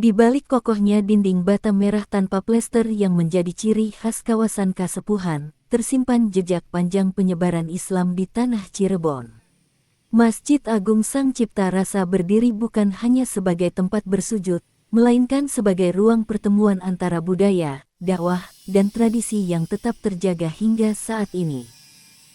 Di balik kokohnya dinding bata merah tanpa plester yang menjadi ciri khas kawasan Kasepuhan, tersimpan jejak panjang penyebaran Islam di tanah Cirebon. Masjid Agung Sang Cipta Rasa berdiri bukan hanya sebagai tempat bersujud, melainkan sebagai ruang pertemuan antara budaya, dakwah, dan tradisi yang tetap terjaga hingga saat ini.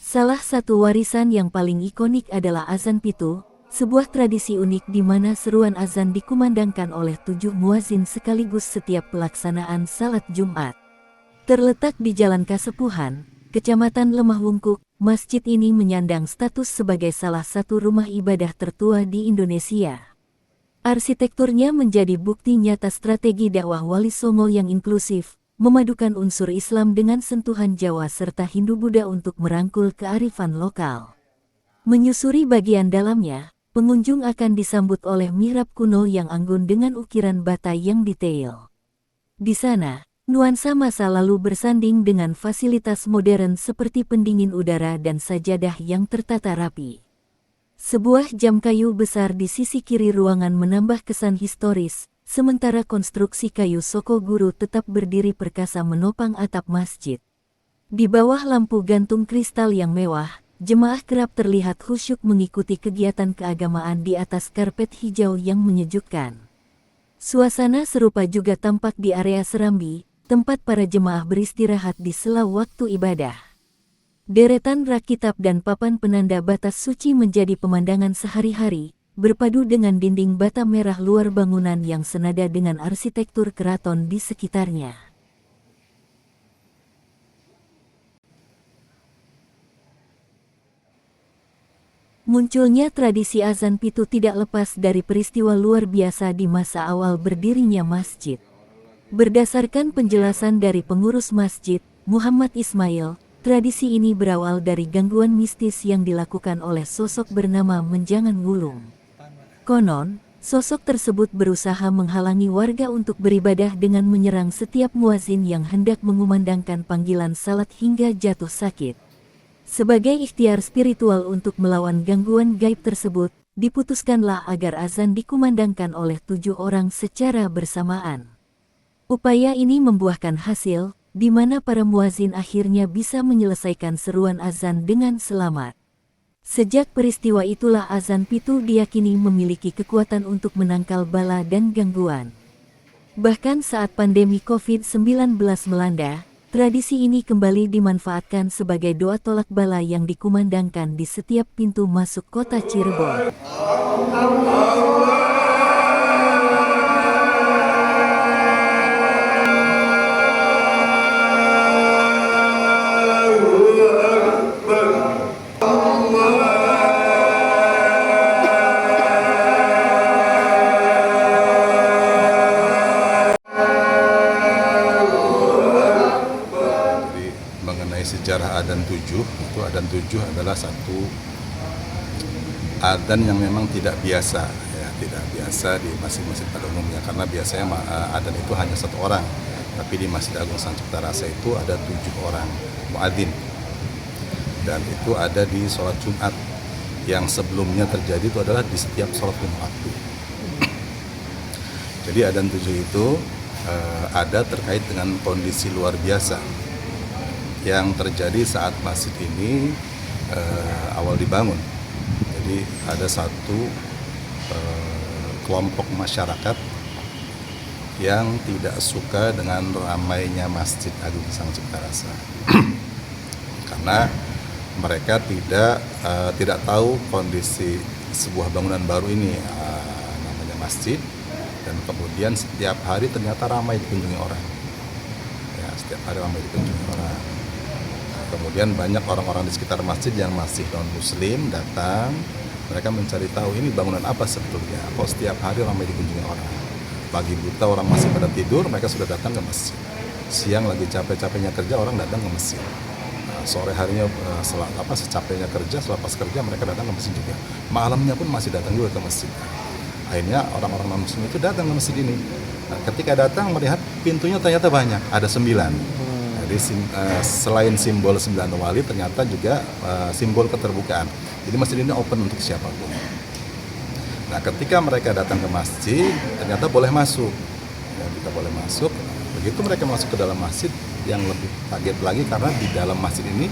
Salah satu warisan yang paling ikonik adalah azan pitu, sebuah tradisi unik di mana seruan azan dikumandangkan oleh 7 muazin sekaligus setiap pelaksanaan salat Jumat. Terletak di Jalan Kasepuhan, Kecamatan Lemah Wungkuk, masjid ini menyandang status sebagai salah satu rumah ibadah tertua di Indonesia. Arsitekturnya menjadi bukti nyata strategi dakwah Wali Songo yang inklusif, memadukan unsur Islam dengan sentuhan Jawa serta Hindu-Buddha untuk merangkul kearifan lokal. Menyusuri bagian dalamnya, pengunjung akan disambut oleh mihrab kuno yang anggun dengan ukiran bata yang detail. Di sana, nuansa masa lalu bersanding dengan fasilitas modern seperti pendingin udara dan sajadah yang tertata rapi. Sebuah jam kayu besar di sisi kiri ruangan menambah kesan historis, sementara konstruksi kayu soko guru tetap berdiri perkasa menopang atap masjid. Di bawah lampu gantung kristal yang mewah, jemaah kerap terlihat khusyuk mengikuti kegiatan keagamaan di atas karpet hijau yang menyejukkan. Suasana serupa juga tampak di area serambi, tempat para jemaah beristirahat di sela waktu ibadah. Deretan rak kitab dan papan penanda batas suci menjadi pemandangan sehari-hari, berpadu dengan dinding bata merah luar bangunan yang senada dengan arsitektur keraton di sekitarnya. Munculnya tradisi azan pitu tidak lepas dari peristiwa luar biasa di masa awal berdirinya masjid. Berdasarkan penjelasan dari pengurus masjid, Muhammad Ismail, tradisi ini berawal dari gangguan mistis yang dilakukan oleh sosok bernama Menjangan Wulung. Konon, sosok tersebut berusaha menghalangi warga untuk beribadah dengan menyerang setiap muazin yang hendak mengumandangkan panggilan salat hingga jatuh sakit. Sebagai ikhtiar spiritual untuk melawan gangguan gaib tersebut, diputuskanlah agar azan dikumandangkan oleh 7 orang secara bersamaan. Upaya ini membuahkan hasil, di mana para muazin akhirnya bisa menyelesaikan seruan azan dengan selamat. Sejak peristiwa itulah azan pitu diyakini memiliki kekuatan untuk menangkal bala dan gangguan. Bahkan saat pandemi COVID-19 melanda, tradisi ini kembali dimanfaatkan sebagai doa tolak bala yang dikumandangkan di setiap pintu masuk kota Cirebon. Sejarah adzan 7, itu adzan 7 adalah satu adzan yang memang tidak biasa, ya, tidak biasa di masjid-masjid pada umumnya, karena biasanya adzan itu hanya 1 orang, tapi di Masjid Agung Sang Cipta Rasa itu ada 7 orang muadzin, dan itu ada di sholat Jumat. Yang sebelumnya terjadi itu adalah di setiap sholat 5 waktu. Jadi adzan 7 itu ada terkait dengan kondisi luar biasa yang terjadi saat masjid ini awal dibangun. Jadi ada satu kelompok masyarakat yang tidak suka dengan ramainya Masjid Agung Sang Cipta Rasa karena mereka tidak tahu kondisi sebuah bangunan baru ini, namanya masjid, dan kemudian setiap hari ternyata ramai dikunjungi orang. Ya, setiap hari ramai dikunjungi orang. Kemudian banyak orang-orang di sekitar masjid yang masih non-muslim datang, mereka mencari tahu ini bangunan apa sebetulnya, kok setiap hari ramai dikunjungi orang. Pagi buta orang masih pada tidur, mereka sudah datang ke masjid. Siang lagi capek-capeknya kerja, orang datang ke masjid. Nah, sore harinya secapeknya kerja, selepas kerja mereka datang ke masjid juga. Malamnya pun masih datang juga ke masjid. Akhirnya orang-orang non-muslim itu datang ke masjid ini. Nah, ketika datang melihat pintunya ternyata banyak, ada 9. Jadi selain simbol 9 wali, ternyata juga simbol keterbukaan. Jadi masjid ini open untuk siapapun. Nah, ketika mereka datang ke masjid, ternyata boleh masuk. Ya, kita boleh masuk. Begitu mereka masuk ke dalam masjid, yang lebih kaget lagi karena di dalam masjid ini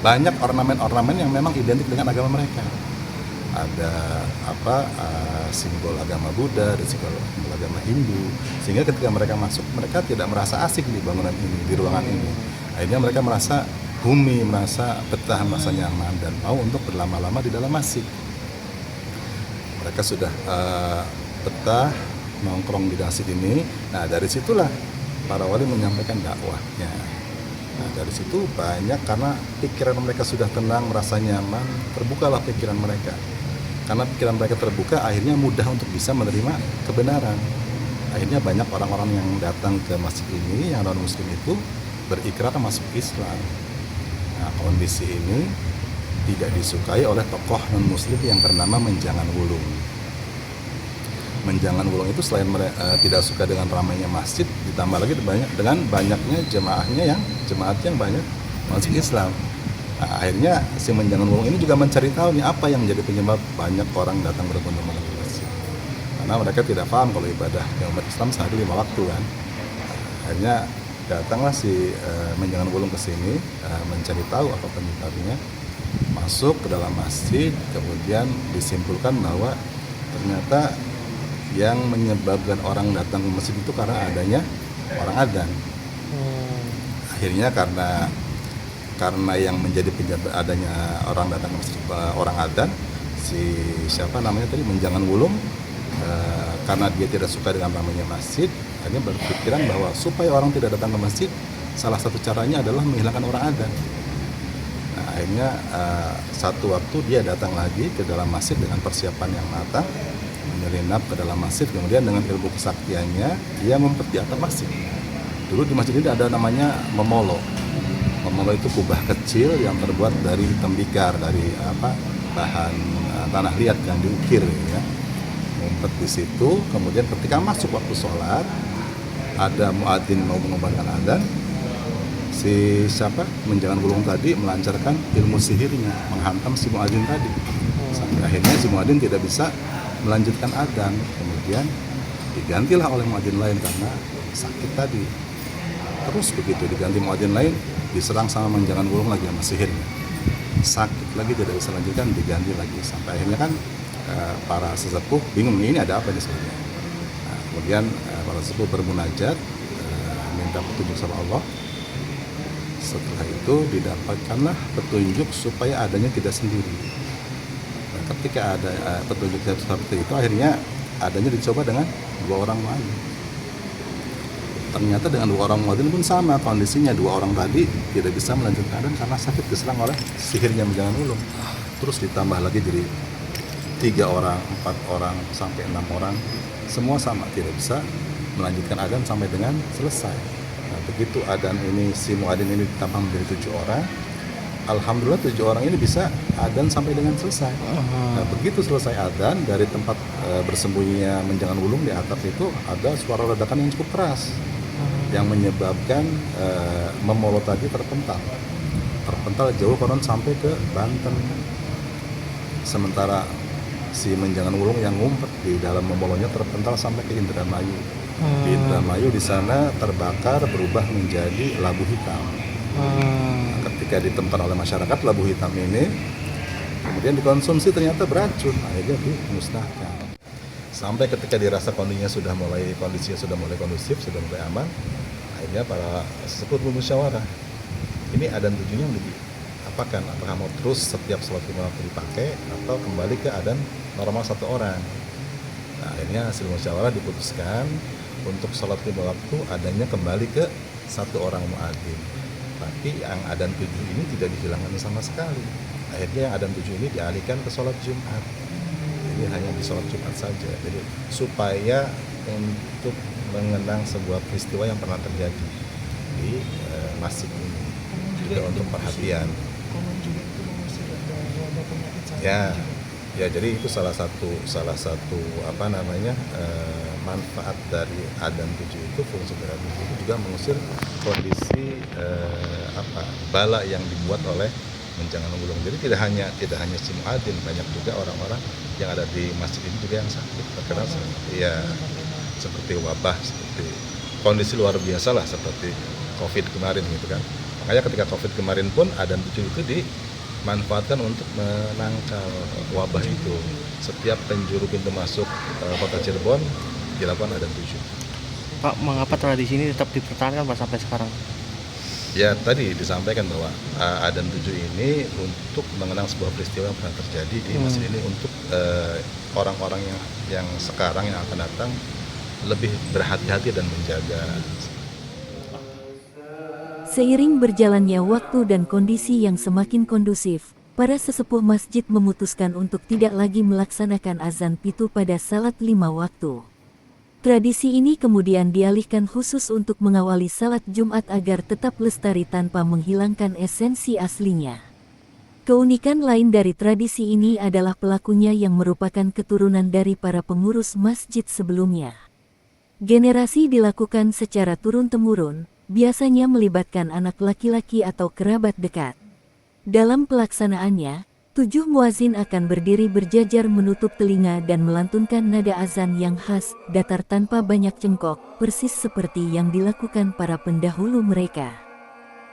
banyak ornamen-ornamen yang memang identik dengan agama mereka. Ada simbol agama Buddha, ada simbol agama Hindu. Sehingga ketika mereka masuk, mereka tidak merasa asing di bangunan ini, di ruangan ini. Akhirnya mereka merasa humi, merasa betah, merasa nyaman dan mau untuk berlama-lama di dalam masjid. Mereka sudah betah nongkrong di masjid ini. Nah, dari situlah para wali menyampaikan dakwahnya. Nah, dari situ banyak karena pikiran mereka sudah tenang, merasa nyaman, terbukalah pikiran mereka. Karena pikiran mereka terbuka, akhirnya mudah untuk bisa menerima kebenaran. Akhirnya banyak orang-orang yang datang ke masjid ini, yang non-muslim itu berikrar masuk Islam. Nah, kondisi ini tidak disukai oleh tokoh non-muslim yang bernama Menjangan Wulung. Menjangan Wulung itu selain tidak suka dengan ramainya masjid, ditambah lagi dengan banyaknya jemaat yang banyak masuk Islam. Nah, akhirnya si Menjangan Wulung ini juga mencari tahu nih apa yang menjadi penyebab banyak orang datang berbondong-bondong ke masjid. Karena mereka tidak paham kalau ibadah yang umat Islam sehari 5 waktu kan. Akhirnya datanglah si Menjangan Wulung ke sini mencari tahu apa penyebabnya. Masuk ke dalam masjid, kemudian disimpulkan bahwa ternyata yang menyebabkan orang datang ke masjid itu karena adanya orang adzan. Akhirnya karena yang menjadi penyebab adanya orang datang ke masjid orang adzan, si Menjangan Wulung, karena dia tidak suka dengan ramainya masjid, akhirnya berpikiran bahwa supaya orang tidak datang ke masjid, salah satu caranya adalah menghilangkan orang adzan. Nah, akhirnya satu waktu dia datang lagi ke dalam masjid dengan persiapan yang matang, menyelinap ke dalam masjid, kemudian dengan ilmu kesaktiannya dia ngumpet di atap masjid. Dulu di masjid ini ada namanya memolo. Memolo itu kubah kecil yang terbuat dari tembikar, dari bahan tanah liat yang diukir ya. Ngumpet di situ, kemudian ketika masuk waktu sholat, ada muadzin mau mengumandangkan adzan. Si Menjangan Wulung tadi melancarkan ilmu sihirnya, menghantam si muadzin tadi. Sampai akhirnya si muadzin tidak bisa melanjutkan adzan. Kemudian digantilah oleh muadzin lain karena sakit tadi. Terus begitu diganti muadzin lain, diserang sama Menjangan Wulung lagi sama sihirnya. Sakit lagi, tidak bisa lanjutkan, diganti lagi. Sampai akhirnya kan para sesepuh bingung, ini ada apa ini sebenarnya. Nah, kemudian para sesepuh bermunajat, minta petunjuk sama Allah. Setelah itu didapatkanlah petunjuk supaya adanya tidak sendiri. Nah, ketika ada petunjuk seperti itu, akhirnya adanya dicoba dengan 2 orang muadzin. Ternyata dengan 2 orang muadzin pun sama kondisinya. 2 orang tadi tidak bisa melanjutkan adzan karena sakit, diserang oleh sihirnya Menjangan Wulung. Terus ditambah lagi jadi 3 orang, 4 orang, sampai 6 orang, semua sama tidak bisa melanjutkan adzan sampai dengan selesai. Nah, begitu adzan ini, si muadzin ini ditambah menjadi 7 orang, alhamdulillah 7 orang ini bisa adzan sampai dengan selesai. Nah, begitu selesai adzan, dari tempat bersembunyinya Menjangan Wulung di atap itu ada suara ledakan yang cukup keras yang menyebabkan memolo tadi terpental jauh konon sampai ke Banten. Sementara si Menjangan Wulung yang ngumpet di dalam memolonya terpental sampai ke Indramayu. Di Indramayu di sana terbakar, berubah menjadi labu hitam. Nah, ketika ditempat oleh masyarakat, labu hitam ini kemudian dikonsumsi, ternyata beracun, akhirnya dimusnahkan. Sampai ketika dirasa kondisinya sudah mulai kondusif, sudah mulai aman, akhirnya para sesepuh bermusyawarah. Ini adzan 7-nya mau diapakan? Apakah mau terus setiap sholat 5 waktu dipakai atau kembali ke adzan normal 1 orang? Nah, akhirnya hasil musyawarah diputuskan untuk sholat 5 waktu adanya kembali ke 1 orang muadzin. Tapi yang adzan 7 ini tidak dihilangkan sama sekali. Akhirnya yang adzan 7 ini dialihkan ke sholat Jumat. Jadi hanya di sholat Jumat saja. Jadi supaya untuk mengenang sebuah peristiwa yang pernah terjadi di masjid ini, juga untuk perhatian. Ya, ya jadi itu salah satu apa namanya manfaat dari adzan 7 itu, fungsi dari adzan 7 itu juga mengusir kondisi bala yang dibuat oleh menjangan gulung. Jadi tidak hanya si muadzin, banyak juga orang-orang yang ada di masjid ini juga yang sakit terkena seperti wabah, seperti kondisi luar biasa lah, seperti COVID kemarin gitu kan. Makanya ketika COVID kemarin pun adzan 7 itu dimanfaatkan untuk menangkal wabah itu. Setiap penjuru pintu masuk kota Cirebon dilakukan adzan 7. Pak, mengapa tradisi ini tetap dipertahankan Pak sampai sekarang? Ya tadi disampaikan bahwa adzan 7 ini untuk mengenang sebuah peristiwa yang pernah terjadi di masjid ini, untuk orang-orang yang sekarang yang akan datang lebih berhati-hati dan menjaga. Seiring berjalannya waktu dan kondisi yang semakin kondusif, para sesepuh masjid memutuskan untuk tidak lagi melaksanakan azan pitu pada salat 5 waktu. Tradisi ini kemudian dialihkan khusus untuk mengawali salat Jumat agar tetap lestari tanpa menghilangkan esensi aslinya. Keunikan lain dari tradisi ini adalah pelakunya yang merupakan keturunan dari para pengurus masjid sebelumnya. Generasi dilakukan secara turun-temurun, biasanya melibatkan anak laki-laki atau kerabat dekat. Dalam pelaksanaannya, 7 muazin akan berdiri berjajar menutup telinga dan melantunkan nada azan yang khas, datar tanpa banyak cengkok, persis seperti yang dilakukan para pendahulu mereka.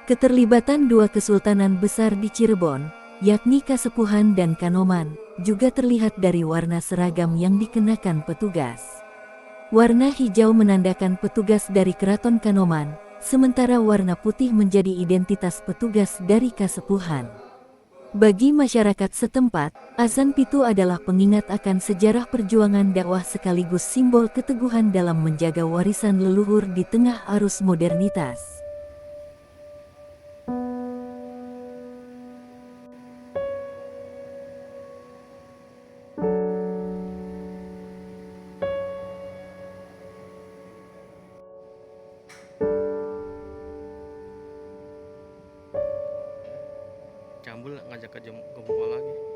Keterlibatan dua kesultanan besar di Cirebon, yakni Kasepuhan dan Kanoman, juga terlihat dari warna seragam yang dikenakan petugas. Warna hijau menandakan petugas dari Keraton Kanoman, sementara warna putih menjadi identitas petugas dari Kasepuhan. Bagi masyarakat setempat, azan pitu adalah pengingat akan sejarah perjuangan dakwah sekaligus simbol keteguhan dalam menjaga warisan leluhur di tengah arus modernitas. Cambul ngajak ke jempol lagi.